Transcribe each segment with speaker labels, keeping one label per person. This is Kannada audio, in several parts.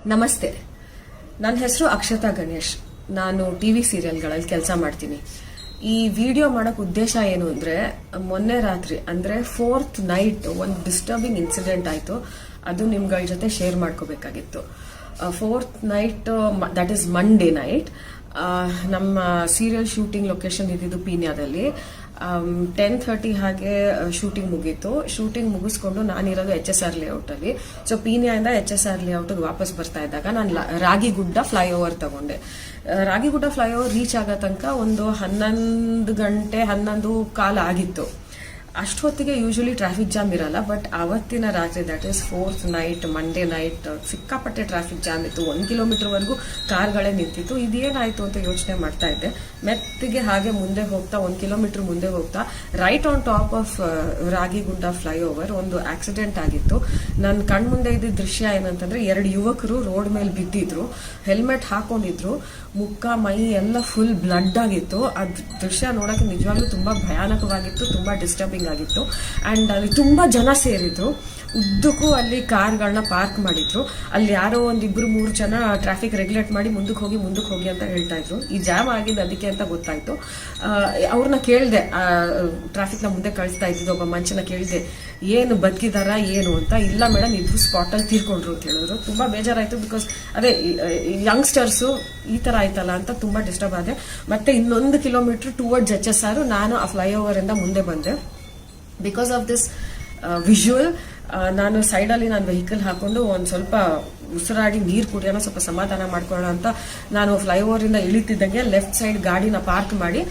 Speaker 1: ನಮಸ್ತೆ, ನನ್ನ ಹೆಸರು ಅಕ್ಷತಾ ಗಣೇಶ್. ನಾನು ಟಿವಿ ಸೀರಿಯಲ್ಗಳಲ್ಲಿ ಕೆಲಸ ಮಾಡ್ತೀನಿ. ಈ ವಿಡಿಯೋ ಮಾಡಕ್ ಉದ್ದೇಶ ಏನು ಅಂದ್ರೆ, ಮೊನ್ನೆ ರಾತ್ರಿ ಅಂದ್ರೆ 4th ನೈಟ್ ಒಂದು ಡಿಸ್ಟರ್ಬಿಂಗ್ ಇನ್ಸಿಡೆಂಟ್ ಆಯ್ತು. ಅದು ನಿಮ್ಗಳ ಜೊತೆ ಶೇರ್ ಮಾಡ್ಕೋಬೇಕಾಗಿತ್ತು. 4th night, that is Monday night, ನಮ್ಮ ಸೀರಿಯಲ್ ಶೂಟಿಂಗ್ ಲೊಕೇಶನ್ ಇದ್ದಿದ್ದು ಪೀನ್ಯಾದಲ್ಲಿ. 10:30 ಹಾಗೆ ಶೂಟಿಂಗ್ ಮುಗೀತು. ಶೂಟಿಂಗ್ ಮುಗಿಸ್ಕೊಂಡು ನಾನಿರೋದು HSR ಲೇಔಟ್ ಅಲ್ಲಿ. ಸೊ ಪೀನ್ಯಾದಿಂದ HSR ಲೇಔಟ್ ವಾಪಸ್ ಬರ್ತಾ ಇದ್ದಾಗ ನಾನು ರಾಗಿಗುಡ್ಡ ಫ್ಲೈಓವರ್ ತಗೊಂಡೆ. ರಾಗಿಗುಡ್ಡ ಫ್ಲೈಓವರ್ ರೀಚ್ ಆಗೋ ತನಕ ಒಂದು 11 ಗಂಟೆ 11:15 ಆಗಿತ್ತು. ಅಷ್ಟೊತ್ತಿಗೆ ಯೂಶಲಿ ಟ್ರಾಫಿಕ್ ಜಾಮ್ ಇರಲ್ಲ, ಬಟ್ ಅವತ್ತಿನ ರಾತ್ರಿ, that is 4th night, Monday night, ಸಿಕ್ಕಾಪಟ್ಟೆ ಟ್ರಾಫಿಕ್ ಜಾಮ್ ಇತ್ತು. 1 ಕಿಲೋಮೀಟರ್ವರೆಗೂ ಕಾರ್ಗಳೇ ನಿಂತಿತ್ತು. ಇದೇನಾಯ್ತು ಅಂತ ಯೋಚನೆ ಮಾಡ್ತಾ ಇದ್ದೆ. ಮೆತ್ತಿಗೆ ಹಾಗೆ ಮುಂದೆ ಹೋಗ್ತಾ 1 ಕಿಲೋಮೀಟರ್ ಮುಂದೆ ಹೋಗ್ತಾ right on top of Ragigudda flyover ಒಂದು ಆಕ್ಸಿಡೆಂಟ್ ಆಗಿತ್ತು. ನನ್ನ ಕಣ್ಮುಂದೆ ಇದ್ದ ದೃಶ್ಯ ಏನಂತಂದ್ರೆ, 2 ಯುವಕರು ರೋಡ್ ಮೇಲೆ ಬಿದ್ದಿದ್ರು, ಹೆಲ್ಮೆಟ್ ಹಾಕೊಂಡಿದ್ರು, ಮುಖ ಮೈ ಎಲ್ಲ ಫುಲ್ ಬ್ಲಡ್ ಆಗಿತ್ತು. ಅದ್ ದೃಶ್ಯ ನೋಡಕ್ಕೆ ನಿಜವಾಗ್ಲೂ ತುಂಬಾ ಭಯಾನಕವಾಗಿತ್ತು, ತುಂಬಾ ಡಿಸ್ಟರ್ಬಿಂಗ್ ಆಗಿತ್ತು. ಅಂಡ್ ಅಲ್ಲಿ ತುಂಬಾ ಜನ ಸೇರಿದ್ರು. ಉದ್ದಕ್ಕೂ ಅಲ್ಲಿ ಕಾರ್ಗಳನ್ನ ಪಾರ್ಕ್ ಮಾಡಿದ್ರು. ಅಲ್ಲಿ ಯಾರೋ 1-2-3 ಜನ ಟ್ರಾಫಿಕ್ ರೆಗ್ಯುಲೇಟ್ ಮಾಡಿ ಮುಂದಕ್ಕೆ ಹೋಗಿ ಅಂತ ಹೇಳ್ತಾ ಇದ್ರು. ಈ ಜಾಮ್ ಆಗಿದ್ದು ಅದಕ್ಕೆ ಅಂತ ಗೊತ್ತಾಯ್ತು. ಅವ್ರನ್ನ ಕೇಳಿದೆ, ಟ್ರಾಫಿಕ್ ನ ಮುಂದೆ ಕಳಿಸ್ತಾ ಇದ್ದಿದ್ದು ಒಬ್ಬ ಮನುಷ್ಯನ ಕೇಳಿದೆ, ಏನು ಬದುಕಿದಾರ ಏನು ಅಂತ. ಇಲ್ಲ ಮೇಡಮ್, ಇಬ್ರು ಸ್ಪಾಟ್ ಅಲ್ಲಿ ತೀರ್ಕೊಂಡ್ರು ಅಂತ ಹೇಳಿದ್ರು. ತುಂಬಾ ಬೇಜಾರಾಯ್ತು. ಬಿಕಾಸ್ ಅದೇ ಯಂಗ್ಸ್ಟರ್ಸ್ ಈ ತರ ಆಯ್ತಲ್ಲ ಅಂತ ತುಂಬಾ ಡಿಸ್ಟರ್ಬ್ ಆದೆ. ಮತ್ತೆ 1 ಕಿಲೋಮೀಟರ್ ಟುವರ್ಡ್ಸ್ HSR ನಾನು ಆ ಫ್ಲೈಓವರ್ ಇಂದ ಮುಂದೆ ಬಂದೆ. ಬಿಕಾಸ್ ಆಫ್ ದಿಸ್ ವಿಜುವಲ್ ನಾನು ಸೈಡಲ್ಲಿ ನಾನು ವೆಹಿಕಲ್ ಹಾಕೊಂಡು ಒಂದ್ ಸ್ವಲ್ಪ ಉಸಿರಾಡಿ ನೀರು ಕುಡಿಯೋಣ, ಸ್ವಲ್ಪ ಸಮಾಧಾನ ಮಾಡ್ಕೊಳ್ಳೋಣ ಅಂತ ನಾನು ಫ್ಲೈಓವರ್ ಇಂದ ಇಳಿತಿದ್ದಂಗೆ ಲೆಫ್ಟ್ ಸೈಡ್ ಗಾಡಿನ ಪಾರ್ಕ್ ಮಾಡಿ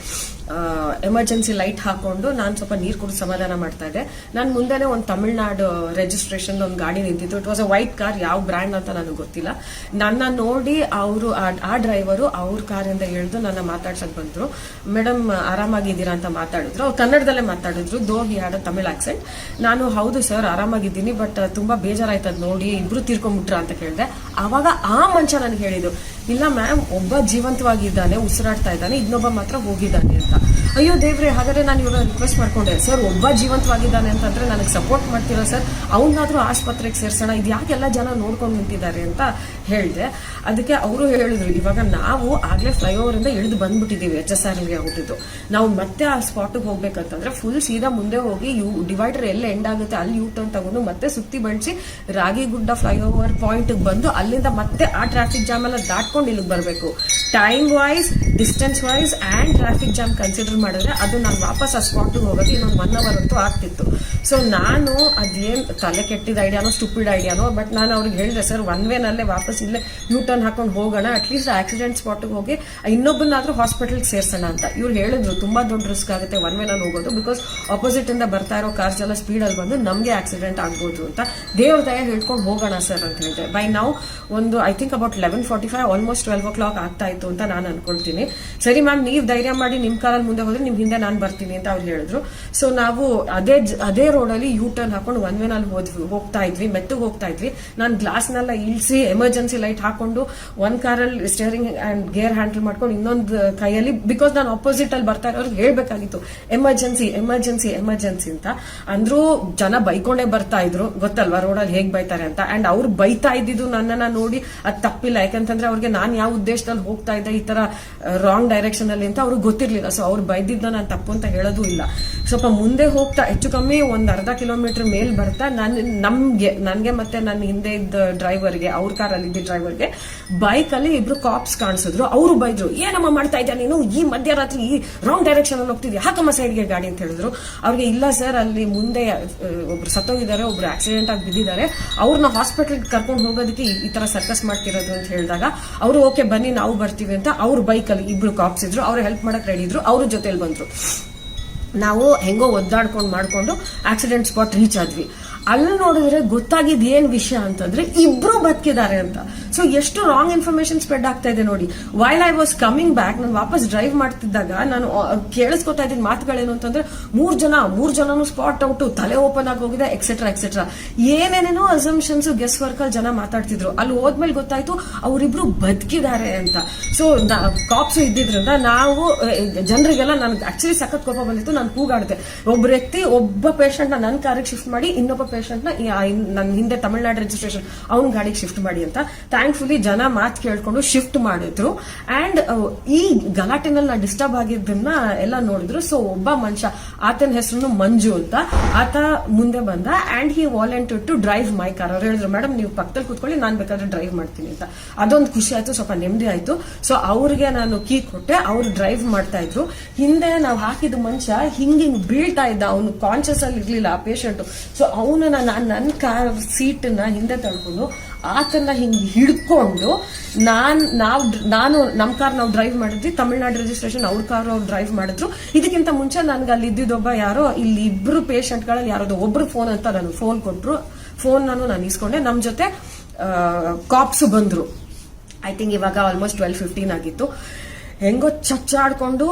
Speaker 1: ಎಮರ್ಜೆನ್ಸಿ ಲೈಟ್ ಹಾಕೊಂಡು ನಾನು ಸ್ವಲ್ಪ ನೀರು ಕುಡಿದು ಸಮಾಧಾನ ಮಾಡ್ತಾ ಇದ್ದೆ. ನಾನು ಮುಂದೆನೆ ಒಂದು ತಮಿಳ್ನಾಡು ರಿಜಿಸ್ಟ್ರೇಷನ್ ಒಂದು ಗಾಡಿ ನಿಂತಿತ್ತು. It was a white car. ಯಾವ ಬ್ರ್ಯಾಂಡ್ ಅಂತ ನನಗೆ ಗೊತ್ತಿಲ್ಲ. ನನ್ನ ನೋಡಿ ಅವರು ಆ ಡ್ರೈವರು ಅವ್ರ ಕಾರಿಂದ ಇಳಿದು ನನ್ನ ಮಾತಾಡ್ಸಕ್ ಬಂದ್ರು. ಮೇಡಮ್ ಆರಾಮಾಗಿದ್ದೀರಾ ಅಂತ ಮಾತಾಡಿದ್ರು. ಅವ್ರು ಕನ್ನಡದಲ್ಲೇ ಮಾತಾಡಿದ್ರು, ದೋ he had a Tamil accent. ನಾನು ಹೌದು ಸರ್ ಆರಾಮಾಗಿದ್ದೀನಿ, ಬಟ್ ತುಂಬಾ ಬೇಜಾರಾಯ್ತದ ನೋಡಿ, ಇಬ್ರು ತೀರ್ಕೊಂಡ್ಬಿಟ್ರ ಅಂತ ಕೇಳಿದೆ. ಆವಾಗ ಆ ಮನುಷ್ಯ ನನಗೆ ಹೇಳಿದ್ದು, ಇಲ್ಲ ಮ್ಯಾಮ್, ಒಬ್ಬ ಜೀವಂತವಾಗಿದ್ದಾನೆ, ಉಸಿರಾಡ್ತಾ ಇದ್ದಾನೆ, ಇನ್ನೊಬ್ಬ ಮಾತ್ರ ಹೋಗಿದ್ದಾನೆ ಅಂತ. ಅಯ್ಯೋ ದೇವ್ರೆ, ಹಾಗಾದ್ರೆ ನಾನು ಇವಾಗ ರಿಕ್ವೆಸ್ಟ್ ಮಾಡ್ಕೊಂಡೆ, ಸರ್ ಒಬ್ಬ ಜೀವಂತವಾಗಿದ್ದಾನೆ ಅಂತಂದ್ರೆ ನನಗೆ ಸಪೋರ್ಟ್ ಮಾಡ್ತೀರಾ ಸರ್, ಅವನಾದ್ರೂ ಆಸ್ಪತ್ರೆಗೆ ಸೇರ್ಸೋಣ, ಇದು ಯಾಕೆಲ್ಲ ಜನ ನೋಡ್ಕೊಂಡು ನಿಂತಿದ್ದಾರೆ ಅಂತ ಹೇಳಿದೆ. ಅದಕ್ಕೆ ಅವರು ಹೇಳಿದ್ರು, ಇವಾಗ ನಾವು ಆಗ್ಲೇ ಫ್ಲೈಓವರ್ ಇಂದ ಇಳಿದು ಬಂದ್ಬಿಟ್ಟಿದೀವಿ HSR ಗೆ ಹೋಗಿದ್ದು. ನಾವು ಮತ್ತೆ ಆ ಸ್ಪಾಟ್ಗೆ ಹೋಗ್ಬೇಕಂತಂದ್ರೆ ಫುಲ್ ಸೀದಾ ಮುಂದೆ ಹೋಗಿ ಡಿವೈಡರ್ ಎಲ್ಲ ಎಂಡ್ ಆಗುತ್ತೆ ಅಲ್ಲಿ ಯೂ ಟರ್ನ್ ತಗೊಂಡು ಮತ್ತೆ ಸುತ್ತಿ ಬಳಸಿ ರಾಗಿಗುಡ್ಡ ಫ್ಲೈಓವರ್ ಪಾಯಿಂಟ್ ಬಂದು ಅಲ್ಲಿಂದ ಮತ್ತೆ ಆ ಟ್ರಾಫಿಕ್ ಜಾಮ್ ಎಲ್ಲ ದಾಟ್ಕೊಂಡು ಇಲ್ಲಿಗೆ ಬರಬೇಕು. Time wise, distance wise and traffic jam consider ಮಾಡಿದ್ರೆ ಅದು ನಾನು ವಾಪಸ್ ಆ ಸ್ಪಾಟ್ಗೆ ಹೋಗೋಕೆ ಇನ್ನೊಂದು 1 hour ಅಂತೂ ಆಗ್ತಿತ್ತು. ಸೊ ನಾನು ಅದೇನ್ ತಲೆ ಕೆಟ್ಟಿದ ಐಡಿಯಾನೋ ಸ್ಟುಪಿಡ್ ಐಡಿಯಾನೋ, ಬಟ್ ನಾನು ಅವ್ರಿಗೆ ಹೇಳಿದೆ, ಸರ್ ಒನ್ ವೇನಲ್ಲೇ ವಾಪಸ್ ಇಲ್ಲೇ ಯೂ ಟರ್ನ್ ಹಾಕೊಂಡು ಹೋಗೋಣ, ಅಟ್ಲೀಸ್ಟ್ ಆಕ್ಸಿಡೆಂಟ್ ಸ್ಪಾಟ್ಗೆ ಹೋಗಿ ಇನ್ನೊಬ್ಬನಾದ್ರೂ ಹಾಸ್ಪಿಟಲ್ಗೆ ಸೇರ್ಸೋಣ ಅಂತ. ಇವ್ರು ಹೇಳಿದ್ರು ತುಂಬಾ ದೊಡ್ಡ ರಿಸ್ಕ್ ಆಗುತ್ತೆ ಒನ್ ವೇನಲ್ಲಿ ಹೋಗೋದು, ಬಿಕಾಸ್ ಆಪೋಸಿಟ್ ಇಂದ ಬರ್ತಾ ಇರೋ ಕಾರ್ಸ್ ಎಲ್ಲ ಸ್ಪೀಡ್ ಅಲ್ಲಿ ಬಂದು ನಮ್ಗೆ ಆಕ್ಸಿಡೆಂಟ್ ಆಗ್ಬೋದು ಅಂತ. ದೇವ್ರ ದಯ ಹೇಳ್ಕೊಂಡು ಹೋಗೋಣ ಸರ್ ಅಂತ ಹೇಳಿದೆ. ಬೈ ನಾವು ಒಂದು I think about 11:45, almost 12 o'clock ಆಗ್ತಾ ಇತ್ತು ಅಂತ ನಾನು ಅನ್ಕೊಳ್ತೀನಿ. ಸರಿ ಮ್ಯಾಮ್, ನೀವು ಧೈರ್ಯ ಮಾಡಿ ನಿಮ್ ಕಾರಲ್ಲಿ ಮುಂದೆ ಹೋದ್ರೆ ನಿಮ್ ಹಿಂದೆ ನಾನು ಬರ್ತೀನಿ ಅಂತ ಅವ್ರು ಹೇಳಿದ್ರು. ಸೊ ನಾವು ಅದೇ ರೋಡ್ ಅಲ್ಲಿ ಯೂ ಟರ್ನ್ ಹಾಕೊಂಡು ಒನ್ ವೇನಲ್ಲಿ ಹೋಗ್ತಾ ಇದ್ವಿ, ಮೆತ್ತಗೆ ಹೋಗ್ತಾ ಇದ್ವಿ. ನಾನು ಗ್ಲಾಸ್ನೆಲ್ಲ ಇಳಿಸಿ ಎಮರ್ಜೆನ್ಸಿ ಲೈಟ್ ಹಾಕೊಂಡು ಒಂದ್ ಕಾರಲ್ಲಿ ಸ್ಟೇರಿಂಗ್ ಅಂಡ್ ಗೇರ್ ಹ್ಯಾಂಡಲ್ ಮಾಡ್ಕೊಂಡು ಇನ್ನೊಂದು ಕೈಯಲ್ಲಿ, ಬಿಕಾಸ್ ನಾನು ಆಪೋಸಿಟ್ ಅಲ್ಲಿ ಬರ್ತಾ ಇರೋರ್ಗೆ ಹೇಳ್ಬೇಕಾಗಿತ್ತು ಎಮರ್ಜೆನ್ಸಿ ಎಮರ್ಜೆನ್ಸಿ ಎಮರ್ಜೆನ್ಸಿ ಅಂತ. ಅಂದ್ರೂ ಜನ ಬೈಕೊಂಡೇ ಬರ್ತಾ ಇದ್ರು, ಗೊತ್ತಲ್ವಾ ರೋಡಲ್ಲಿ ಹೇಗ್ ಬೈತಾರೆ ಅಂತ. ಅಂಡ್ ಅವ್ರು ಬೈತಾ ಇದ್ದಿದ್ದು ನನ್ನನ್ನ ನೋಡಿ ಅದ್ ತಪ್ಪಿಲ್ಲ, ಯಾಕಂತಂದ್ರೆ ಅವ್ರಿಗೆ ನಾನು ಯಾವ ಉದ್ದೇಶದಲ್ಲಿ ಹೋಗ್ತಾ ಇದ್ದೆ ಈ ತರ ರಾಂಗ್ ಡೈರೆಕ್ಷನ್ ಅಲ್ಲಿ ಅಂತ ಅವ್ರಿಗೆ ಗೊತ್ತಿರ್ಲಿಲ್ಲ. ಸೊ ಅವ್ರು ಬೈದಿದ್ದ ನಾನು ತಪ್ಪು ಅಂತ ಹೇಳೋದು ಇಲ್ಲ. ಸ್ವಲ್ಪ ಮುಂದೆ ಹೋಗ್ತಾ ಹೆಚ್ಚು ಕಮ್ಮಿ ಒಂದು ಅರ್ಧ ಕಿಲೋಮೀಟರ್ ಮೇಲ್ ಬರ್ತಾ ನನ್ಗೆ ಮತ್ತೆ ನನ್ನ ಹಿಂದೆ ಇದ್ದ ಡ್ರೈವರ್ಗೆ, ಅವ್ರ ಕಾರಲ್ಲಿ ಇದ್ದ ಡ್ರೈವರ್ಗೆ ಬೈಕ್ ಅಲ್ಲಿ ಇಬ್ರು ಕಾಪ್ಸ್ ಕಾಣಿಸಿದ್ರು. ಅವರು ಬೈದ್ರು, ಏನಮ್ಮ ಮಾಡ್ತಾ ಇದ್ಯಾ ನೀನು, ಈ ಮಧ್ಯರಾತ್ರಿ ಈ ರಾಂಗ್ ಡೈರೆಕ್ಷನ್ ಅಲ್ಲಿ ಹೋಗ್ತಿದ್ಯಾ, ಹಾಕಮ್ಮ ಸೈಡ್ಗೆ ಗಾಡಿ ಅಂತ ಹೇಳಿದ್ರು. ಅವ್ರಿಗೆ ಇಲ್ಲ ಸರ್, ಅಲ್ಲಿ ಮುಂದೆ ಒಬ್ರು ಸತ್ತೋಗಿದ್ದಾರೆ, ಒಬ್ರು ಆಕ್ಸಿಡೆಂಟ್ ಆಗಿ ಬಿದ್ದಿದ್ದಾರೆ, ಅವ್ರನ್ನ ಹಾಸ್ಪಿಟಲ್ಗೆ ಕರ್ಕೊಂಡು ಹೋಗೋದಕ್ಕೆ ಈ ತರ ಸರ್ಕಸ್ ಮಾಡ್ತಿರೋದು ಅಂತ ಹೇಳಿದಾಗ ಅವರು ಓಕೆ ಬನ್ನಿ ನಾವು ಬರ್ತೀವಿ ಅಂತ ಅವ್ರ ಬೈಕ್ ಅಲ್ಲಿ ಇಬ್ರು ಕಾಪ್ಸ್ ಇದ್ರು, ಅವ್ರು ಹೆಲ್ಪ್ ಮಾಡಕ್ ರೆಡಿ ಇದ್ರು, ಅವ್ರ ಜೊತೆಲಿ ಬಂದ್ರು. ನಾವು ಹೆಂಗೋ ಒದ್ದಾಡ್ಕೊಂಡು ಮಾಡ್ಕೊಂಡು ಆಕ್ಸಿಡೆಂಟ್ ಸ್ಪಾಟ್ ರೀಚ್ ಆದ್ವಿ. ಅಲ್ಲಿ ನೋಡಿದ್ರೆ ಗೊತ್ತಾಗಿದ್ ಏನ್ ವಿಷಯ ಅಂತಂದ್ರೆ ಇಬ್ರು ಬದುಕಿದ್ದಾರೆ ಅಂತ. ಸೊ ಎಷ್ಟು ರಾಂಗ್ ಇನ್ಫಾರ್ಮೇಶನ್ ಸ್ಪ್ರೆಡ್ ಆಗ್ತಾ ಇದೆ ನೋಡಿ. While I was coming back, ನಾನು ವಾಪಸ್ ಡ್ರೈವ್ ಮಾಡ್ತಿದ್ದಾಗ ನಾನು ಕೇಳಿಸ್ಕೊತಾ ಇದ್ದಿದ್ ಮಾತುಗಳೇನು ಅಂತಂದ್ರೆ, 3 ಜನನು ಸ್ಪಾಟ್ ಔಟ್, ತಲೆ ಓಪನ್ ಆಗಿ ಹೋಗಿದೆ, ಎಕ್ಸೆಟ್ರಾ ಎಕ್ಸೆಟ್ರಾ, ಏನೇನೇನೋ ಅಸಂಪ್ಷನ್ಸ್ ಗೆಸ್ ವರ್ಕ್ ಅಲ್ಲಿ ಜನ ಮಾತಾಡ್ತಿದ್ರು. ಅಲ್ಲಿ ಹೋದ್ಮೇಲೆ ಗೊತ್ತಾಯ್ತು ಅವರಿಬ್ರು ಬದುಕಿದ್ದಾರೆ ಅಂತ. ಸೊ ಕಾಪ್ಸ್ ಇದ್ದಿದ್ರಿಂದ ನಾವು ಜನರಿಗೆಲ್ಲ ನನ್ಗೆ ಆಕ್ಚುಲಿ ಸಖತ್ ಕೋಪ ಬಂದಿತ್ತು. ನಾನು ಕೂಗಾಡ್ದೆ, ಒಬ್ಬ ವ್ಯಕ್ತಿ ಒಬ್ಬ ಪೇಷಂಟ್ ನನ್ನ ಕಾರಿಗೆ ಶಿಫ್ಟ್ ಮಾಡಿ ಇನ್ನೊಬ್ಬ ಪೇಷಂಟ್ ನ ನನ್ನ ಹಿಂದೆ ತಮಿಳ್ನಾಡು ರಿಜಿಸ್ಟ್ರೇಷನ್ ಅವ್ನ ಗಾಡಿಗೆ ಶಿಫ್ಟ್ ಮಾಡಿ ಅಂತ. ಥ್ಯಾಂಕ್ ಥ್ಯಾಂಕ್ಫುಲಿ ಜನ ಮಾತು ಕೇಳ್ಕೊಂಡು ಶಿಫ್ಟ್ ಮಾಡಿದ್ರು. ಅಂಡ್ ಈ ಗಲಾಟೆನಲ್ಲಿ ನಾ ಡಿಸ್ಟರ್ಬ್ ಆಗಿದ್ದನ್ನ ಎಲ್ಲ ನೋಡಿದ್ರು. ಸೊ ಒಬ್ಬ ಮನುಷ್ಯ, ಆತನ ಹೆಸರು ಮಂಜು ಅಂತ, ಆತ ಮುಂದೆ ಬಂದ and he volunteered to drive my car. ಅವ್ರು ಹೇಳಿದ್ರು, ಮೇಡಮ್ ನೀವು ಪಕ್ಕದಲ್ಲಿ ಕೂತ್ಕೊಳ್ಳಿ, ನಾನ್ ಬೇಕಾದ್ರೆ ಡ್ರೈವ್ ಮಾಡ್ತೀನಿ ಅಂತ. ಅದೊಂದು ಖುಷಿ ಆಯ್ತು, ಸ್ವಲ್ಪ ನೆಮ್ಮದಿ ಆಯ್ತು. ಸೊ ಅವ್ರಿಗೆ ನಾನು ಕೀ ಕೊಟ್ಟೆ, ಅವ್ರು ಡ್ರೈವ್ ಮಾಡ್ತಾ ಇದ್ರು. ಹಿಂದೆ ನಾವು ಹಾಕಿದ ಮನುಷ್ಯ ಹಿಂಗ್ ಬೀಳ್ತಾ ಇದ್ದ, ಅವನು ಕಾನ್ಶಿಯಸ್ ಅಲ್ಲಿ ಇರ್ಲಿಲ್ಲ ಆ ಪೇಷಂಟ್. ಸೊ ಅವನನ್ನ ನನ್ನ ಕಾರ್ ಸೀಟ್ ನ ಹಿಂದೆ ತಳ್ಕೊಂಡು ಆತನ ಹಿಂಗ್ ಹಿಡ್ಕೊಂಡು ನಾನು ನಮ್ ಕಾರ್ ನಾವು ಡ್ರೈವ್ ಮಾಡಿದ್ವಿ, ತಮಿಳ್ನಾಡು ರಿಜಿಸ್ಟ್ರೇಷನ್, ಅವ್ರ ಕಾರ್ ಅವ್ರು ಡ್ರೈವ್ ಮಾಡಿದ್ರು. ಇದಕ್ಕಿಂತ ಮುಂಚೆ ನನ್ಗೆ ಅಲ್ಲಿ ಇದ್ದಿದ್ದೊಬ್ಬ ಯಾರೋ, ಇಲ್ಲಿ ಇಬ್ರು ಪೇಷಂಟ್ ಗಳಲ್ಲಿ ಯಾರೋ ಒಬ್ರು ಫೋನ್ ಅಂತ ನನಗೆ ಫೋನ್ ಕೊಟ್ರು. ಫೋನ್ ನಾನು ಇಸ್ಕೊಂಡೆ. ನಮ್ ಜೊತೆ ಕಾಪ್ಸ್ ಬಂದ್ರು. ಐ ಥಿಂಕ್ ಇವಾಗ ಆಲ್ಮೋಸ್ಟ್ 12:15 ಆಗಿತ್ತು. ಹೆಂಗೋ ಚಚ್ಚಾಡ್ಕೊಂಡು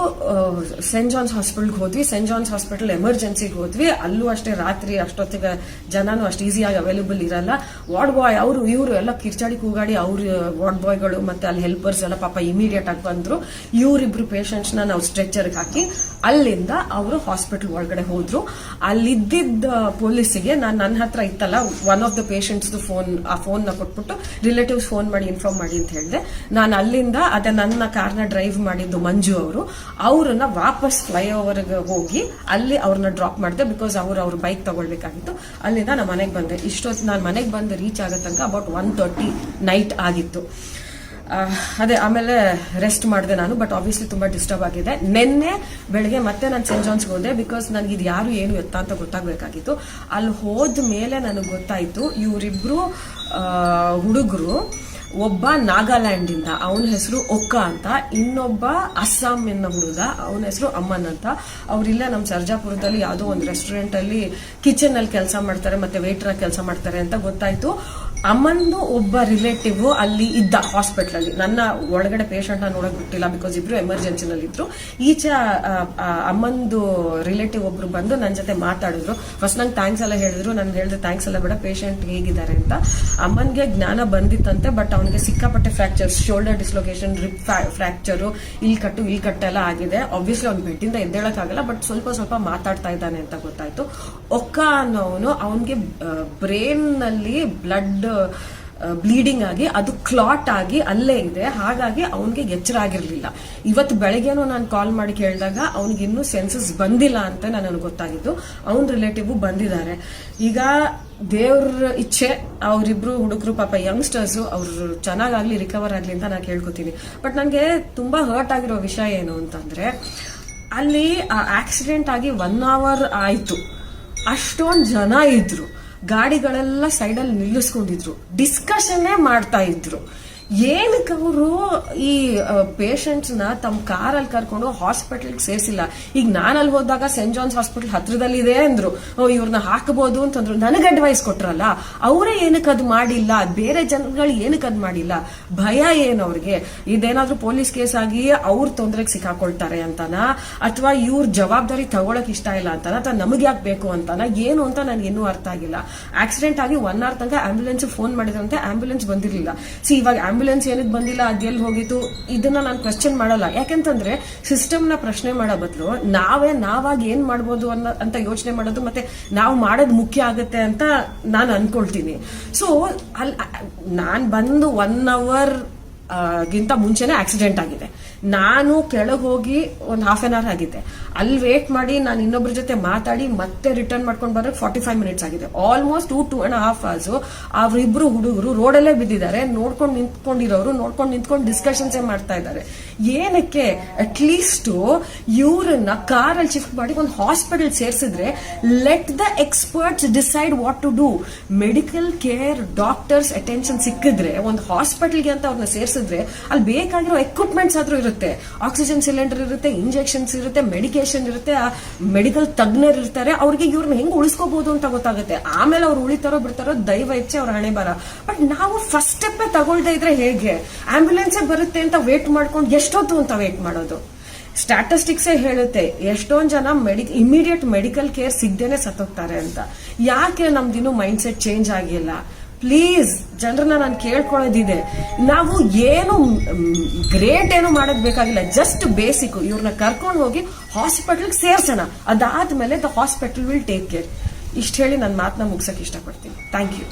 Speaker 1: ಸೆಂಟ್ ಜಾನ್ಸ್ ಹಾಸ್ಪಿಟಲ್ಗೆ ಹೋದ್ವಿ. ಸೆಂಟ್ ಜಾನ್ಸ್ ಹಾಸ್ಪಿಟಲ್ ಎಮರ್ಜೆನ್ಸಿಗೆ ಹೋದ್ವಿ. ಅಲ್ಲೂ ಅಷ್ಟೇ ರಾತ್ರಿ ಅಷ್ಟೊತ್ತಿಗೆ ಜನನು ಅಷ್ಟು ಈಸಿಯಾಗಿ ಅವೈಲೇಬಲ್ ಇರಲ್ಲ. ವಾರ್ಡ್ ಬಾಯ್ ಅವರು ಇವರು ಎಲ್ಲ ಕಿರ್ಚಾಡಿ ಕೂಗಾಡಿ, ಅವ್ರ ವಾರ್ಡ್ ಬಾಯ್ಗಳು ಮತ್ತೆ ಅಲ್ಲಿ ಹೆಲ್ಪರ್ಸ್ ಎಲ್ಲ ಪಾಪ ಇಮಿಡಿಯೇಟ್ ಆಗಿ ಬಂದ್ರು. ಇವರಿಬ್ರು ಪೇಷಂಟ್ಸ್ ನ ನಾವು ಸ್ಟ್ರೆಚರ್ಗೆ ಹಾಕಿ ಅಲ್ಲಿಂದ ಅವರು ಹಾಸ್ಪಿಟಲ್ ಒಳಗಡೆ ಹೋದ್ರು. ಅಲ್ಲಿದ್ದ ಪೊಲೀಸಿಗೆ ನನ್ನ ಹತ್ರ ಇತ್ತಲ್ಲ ಒನ್ ಆಫ್ ದ ಪೇಷಂಟ್ಸ್ ಆ ಫೋನ್ ನ ಕೊಟ್ಬಿಟ್ಟು ರಿಲೇಟಿವ್ಸ್ ಫೋನ್ ಮಾಡಿ ಇನ್ಫಾರ್ಮ್ ಮಾಡಿ ಅಂತ ಹೇಳಿದೆ. ನಾನು ಅಲ್ಲಿಂದ ಅದೇ ನನ್ನ ಕಾರ್ನ ಡ್ರೈವ್ ಮಾಡಿದ್ದು ಮಂಜು ಅವರು, ಅವ್ರನ್ನ ವಾಪಸ್ ಫ್ಲೈಓವರ್ಗೆ ಹೋಗಿ ಅಲ್ಲಿ ಅವ್ರನ್ನ ಡ್ರಾಪ್ ಮಾಡಿದೆ. ಬಿಕಾಸ್ ಅವ್ರ ಬೈಕ್ ತಗೊಳ್ಬೇಕಾಗಿತ್ತು. ಅಲ್ಲಿಂದ ನಾನು ಮನೆಗೆ ಬಂದೆ. ಇಷ್ಟೊತ್ತು ನಾನು ಮನೆಗೆ ಬಂದು ರೀಚ್ ಆಗೋ ತನಕ ಅಬೌಟ್ 1:30 ನೈಟ್ ಆಗಿತ್ತು. ಅದೇ ಆಮೇಲೆ ರೆಸ್ಟ್ ಮಾಡಿದೆ ನಾನು. ಬಟ್ ಆಬ್ವಿಯಸ್ಲಿ ತುಂಬಾ ಡಿಸ್ಟರ್ಬ್ ಆಗಿದೆ. ನಿನ್ನೆ ಬೆಳಗ್ಗೆ ಮತ್ತೆ ನಾನು ಸೆಂಟ್ ಜಾನ್ಸ್ಗೆ ಹೋದೆ. ಬಿಕಾಸ್ ನನಗೆ ಇದು ಯಾರು ಏನು ಎತ್ತ ಅಂತ ಗೊತ್ತಾಗಬೇಕಾಗಿತ್ತು. ಅಲ್ಲಿ ಹೋದ ಮೇಲೆ ನನಗೆ ಗೊತ್ತಾಯ್ತು, ಇವರಿಬ್ರು ಹುಡುಗರು, ಒಬ್ಬ ನಾಗಾಲ್ಯಾಂಡ್ ಇಂದ, ಅವನ ಹೆಸರು ಒಕ್ಕ ಅಂತ, ಇನ್ನೊಬ್ಬ ಅಸ್ಸಾಂ ಎನ್ನ ಹುಡುಗ, ಅವನ ಹೆಸರು ಅಮ್ಮನ್ ಅಂತ. ಅವ್ರಿಲ್ಲ ನಮ್ಮ ಸರ್ಜಾಪುರದಲ್ಲಿ ಯಾವುದೋ ಒಂದು ರೆಸ್ಟೋರೆಂಟ್ ಅಲ್ಲಿ ಕಿಚನ್ ಅಲ್ಲಿ ಕೆಲಸ ಮಾಡ್ತಾರೆ, ಮತ್ತೆ ವೇಟರ್ ಆಗಿ ಕೆಲಸ ಮಾಡ್ತಾರೆ ಅಂತ ಗೊತ್ತಾಯ್ತು. ಅಮ್ಮಂದು ಒಬ್ಬ ರಿಲೇಟಿವ್ ಅಲ್ಲಿ ಇದ್ದ ಹಾಸ್ಪಿಟಲ್ ಅಲ್ಲಿ. ನನ್ನ ಒಳಗಡೆ ಪೇಷಂಟ್ ನ ನೋಡಕ್ ಬಿಟ್ಟಿಲ್ಲ, ಬಿಕಾಸ್ ಇಬ್ರು ಎಮರ್ಜೆನ್ಸಿನಲ್ಲಿ ಇದ್ರು. ಈಚೆ ಅಮ್ಮಂದು ರಿಲೇಟಿವ್ ಒಬ್ರು ಬಂದು ನನ್ನ ಜೊತೆ ಮಾತಾಡಿದ್ರು. ಫಸ್ಟ್ ನಂಗೆ ಥ್ಯಾಂಕ್ಸ್ ಎಲ್ಲ ಹೇಳಿದ್ರು. ನನ್ಗೆ ಹೇಳಿದ್ರೆ ಥ್ಯಾಂಕ್ಸ್ ಎಲ್ಲ ಬೇಡ, ಪೇಷಂಟ್ ಹೇಗಿದ್ದಾರೆ ಅಂತ. ಅಮ್ಮನ್ಗೆ ಜ್ಞಾನ ಬಂದಿತ್ತಂತೆ, ಬಟ್ ಅವನಿಗೆ ಸಿಕ್ಕಾಪಟ್ಟೆ fractures, shoulder dislocation, rip fracture, ಇಲ್ಲಿ ಕಟ್ಟು ಎಲ್ಲ ಆಗಿದೆ. ಆಬ್ವಿಯಸ್ಲಿ ಅವ್ನು ಬೆಡ್ಡಿಂದ ಎದ್ದೇಳಕ್ ಆಗಲ್ಲ, ಬಟ್ ಸ್ವಲ್ಪ ಮಾತಾಡ್ತಾ ಇದ್ದಾನೆ ಅಂತ ಗೊತ್ತಾಯ್ತು. ಒಕ್ಕ ಅನ್ನೋನು, ಅವನಿಗೆ ಬ್ರೈನ್ ನಲ್ಲಿ ಬ್ಲಡ್ ಬ್ಲೀಡಿಂಗ್ ಆಗಿ ಅದು ಕ್ಲಾಟ್ ಆಗಿ ಅಲ್ಲೇ ಇದೆ. ಹಾಗಾಗಿ ಅವನಿಗೆ ಎಚ್ಚರ ಆಗಿರ್ಲಿಲ್ಲ. ಇವತ್ತು ಬೆಳಗ್ಗೆನೂ ನಾನು ಕಾಲ್ ಮಾಡಿ ಕೇಳಿದಾಗ ಅವನಿಗೆ ಇನ್ನೂ ಸೆನ್ಸಸ್ ಬಂದಿಲ್ಲ ಅಂತ ನನಗೆ ಗೊತ್ತಾಗಿತ್ತು. ಅವನ ರಿಲೇಟಿವ್ ಬಂದಿದ್ದಾರೆ. ಈಗ ದೇವ್ರ ಇಚ್ಛೆ, ಅವರಿಬ್ರು ಹುಡುಗರು ಪಾಪ ಯಂಗ್ಸ್ಟರ್ಸ್, ಅವ್ರು ಚೆನ್ನಾಗಾಗ್ಲಿ, ರಿಕವರ್ ಆಗ್ಲಿ ಅಂತ ನಾನು ಕೇಳ್ಕೊತೀನಿ. ಬಟ್ ನನಗೆ ತುಂಬಾ ಹರ್ಟ್ ಆಗಿರೋ ವಿಷಯ ಏನು ಅಂತಂದ್ರೆ, ಅಲ್ಲಿ ಆಕ್ಸಿಡೆಂಟ್ ಆಗಿ 1 hour ಆಯ್ತು. ಅಷ್ಟೊಂದು ಜನ ಇದ್ರು, ಗಾಡಿಗಳೆಲ್ಲ ಸೈಡಲ್ಲಿ ನಿಲ್ಲಿಸ್ಕೊಂಡಿದ್ರು, ಡಿಸ್ಕಷನ್ನೇ ಮಾಡ್ತಾ ಇದ್ರು. ಏನಕ್ಕೆ ಅವರು ಈ ಪೇಷಂಟ್ಸ್ ನ ತಮ್ಮ ಕಾರಲ್ಲಿ ಕರ್ಕೊಂಡು ಹಾಸ್ಪಿಟಲ್ಗೆ ಸೇರಿಸಿಲ್ಲ? ಈಗ ನಾನು ಅಲ್ಲಿ ಹೋದಾಗ ಸೆಂಟ್ ಜಾನ್ಸ್ ಹಾಸ್ಪಿಟಲ್ ಹತ್ರದಲ್ಲಿ ಇದೆ ಅಂದ್ರು, ಇವ್ರನ್ನ ಹಾಕಬಹುದು ಅಂತಂದ್ರು. ನನಗೆ ಅಡ್ವೈಸ್ ಕೊಟ್ರಲ್ಲ, ಅವರೇ ಏನಕ್ಕೆ ಅದು ಮಾಡಿಲ್ಲ? ಬೇರೆ ಜನಗಳು ಏನಕ್ಕೆ ಅದು ಮಾಡಿಲ್ಲ? ಭಯ ಏನು ಅವ್ರಿಗೆ? ಇದೇನಾದ್ರೂ ಪೊಲೀಸ್ ಕೇಸ್ ಆಗಿ ಅವ್ರ ತೊಂದರೆಗೆ ಸಿಕ್ಕಾಕೊಳ್ತಾರೆ ಅಂತಾನ, ಅಥವಾ ಇವ್ರ ಜವಾಬ್ದಾರಿ ತಗೊಳಕ್ ಇಷ್ಟ ಇಲ್ಲ ಅಂತಾನ, ಅಥವಾ ನಮಗೆ ಯಾಕೆ ಬೇಕು ಅಂತಾನ, ಏನು ಅಂತ ನನಗೆ ಇನ್ನೂ ಅರ್ಥ ಆಗಿಲ್ಲ. ಆಕ್ಸಿಡೆಂಟ್ ಆಗಿ 1 hour ತನಕ ಆಂಬ್ಯುಲೆನ್ಸ್ ಫೋನ್ ಮಾಡಿದ್ರಂತೆ, ಆಂಬ್ಯುಲೆನ್ಸ್ ಬಂದಿರಲಿಲ್ಲ. ಇವಾಗ ಆಂಬ್ಯುಲೆನ್ಸ್ ಏನಕ್ಕೆ ಬಂದಿಲ್ಲ, ಅದೆಲ್ಲಿ ಹೋಗಿತ್ತು, ಇದನ್ನ ನಾನು ಕ್ವಶನ್ ಮಾಡಲ್ಲ. ಯಾಕೆಂತಂದ್ರೆ ಸಿಸ್ಟಮ್ ನ ಪ್ರಶ್ನೆ ಮಾಡೋ ಬದಲು ನಾವಾಗಿ ಏನ್ ಮಾಡ್ಬೋದು ಅಂತ ಯೋಚನೆ ಮಾಡೋದು, ಮತ್ತೆ ನಾವು ಮಾಡೋದು ಮುಖ್ಯ ಆಗುತ್ತೆ ಅಂತ ನಾನು ಅನ್ಕೊಳ್ತೀನಿ. ಸೊ ಅಲ್ಲಿ ನಾನ್ ಬಂದು 1 hour ಗಿಂತ ಮುಂಚೆನೆ ಆಕ್ಸಿಡೆಂಟ್ ಆಗಿದೆ. ನಾನು ಕೆಳಗೆ ಹೋಗಿ ಒಂದು 1/2 hour ಆಗಿದೆ. ಅಲ್ಲಿ ವೇಟ್ ಮಾಡಿ ನಾನು ಇನ್ನೊಬ್ಬರ ಜೊತೆ ಮಾತಾಡಿ ಮತ್ತೆ ರಿಟರ್ನ್ ಮಾಡ್ಕೊಂಡು ಬರೋಕೆ 45 minutes ಆಗಿದೆ. ಆಲ್ಮೋಸ್ಟ್ 2.5 hours ಅವರಿಬ್ರು ಹುಡುಗರು ರೋಡಲ್ಲೇ ಬಿದ್ದಿದ್ದಾರೆ. ನೋಡ್ಕೊಂಡು ನಿಂತ್ಕೊಂಡು ಡಿಸ್ಕಷನ್ಸ್ ಮಾಡ್ತಾ ಇದ್ದಾರೆ. ಏನಕ್ಕೆ? ಅಟ್ಲೀಸ್ಟ್ ಇವ್ರನ್ನ ಕಾರಲ್ಲಿ ಶಿಫ್ಟ್ ಮಾಡಿ ಒಂದು ಹಾಸ್ಪಿಟಲ್ ಸೇರಿಸಿದ್ರೆ, let the experts decide what to do. Medical care, doctors attention ಸಿಕ್ಕಿದ್ರೆ, ಒಂದು ಹಾಸ್ಪಿಟಲ್ಗೆ ಅಂತ ಅವ್ರನ್ನ ಸೇರಿಸಿದ್ರೆ, ಅಲ್ಲಿ ಬೇಕಾಗಿರೋ ಎಕ್ವಿಪ್ಮೆಂಟ್ಸ್ ಆದ್ರೂ ಇರುತ್ತೆ. ಆಕ್ಸಿಜನ್ ಸಿಲಿಂಡರ್ ಇರುತ್ತೆ, ಇಂಜೆಕ್ಷನ್ಸ್ ಇರುತ್ತೆ, ಮೆಡಿಕೇಶನ್ ಇರುತ್ತೆ, ಮೆಡಿಕಲ್ ತಜ್ಞರು ಇರ್ತಾರೆ. ಅವ್ರಿಗೆ ಇವ್ರನ್ನ ಹೆಂಗ್ ಉಳಿಸ್ಕೋಬಹುದು ಅಂತ ಗೊತ್ತಾಗುತ್ತೆ. ಆಮೇಲೆ ಅವ್ರು ಉಳಿತಾರೋ ಬಿಡ್ತಾರೋ ದೈವ ಇಚ್ಛೆ, ಅವ್ರ ಹಣೆ ಬರ. ಬಟ್ ನಾವು ಫಸ್ಟ್ ಸ್ಟೆಪ್ ತಗೊಳ್ದೇ ಇದ್ರೆ ಹೇಗೆ? ಆಂಬ್ಯುಲೆನ್ಸ್ ಬರುತ್ತೆ ಅಂತ ವೇಟ್ ಮಾಡ್ಕೊಂಡು ಎಷ್ಟೊತ್ತು ಅಂತ ವೇಟ್ ಮಾಡೋದು? ಸ್ಟ್ಯಾಟಿಸ್ಟಿಕ್ಸೇ ಹೇಳುತ್ತೆ ಎಷ್ಟೊಂದು ಜನ ಇಮಿಡಿಯೇಟ್ ಮೆಡಿಕಲ್ ಕೇರ್ ಸಿಗದೇನೆ ಸತ್ತೋಗ್ತಾರೆ ಅಂತ. ಯಾಕೆ ನಮ್ದಿನ್ನೂ ಮೈಂಡ್ ಸೆಟ್ ಚೇಂಜ್ ಆಗಿಲ್ಲ? ಪ್ಲೀಸ್ ಜನರನ್ನ ನಾನು ಕೇಳ್ಕೊಳ್ಳೋದಿದೆ, ನಾವು ಏನು ಗ್ರೇಟ್ ಏನು ಮಾಡೋದ್ ಬೇಕಾಗಿಲ್ಲ, ಜಸ್ಟ್ ಬೇಸಿಕ್ ಇವ್ರನ್ನ ಕರ್ಕೊಂಡು ಹೋಗಿ ಹಾಸ್ಪಿಟಲ್ಗೆ ಸೇರ್ಸೋಣ. ಅದಾದ್ಮೇಲೆ the hospital will take care. ಇಷ್ಟು ಹೇಳಿ ನನ್ನ ಮಾತನ್ನ ಮುಗಿಸಕ್ಕೆ ಇಷ್ಟಪಡ್ತೀನಿ. Thank you.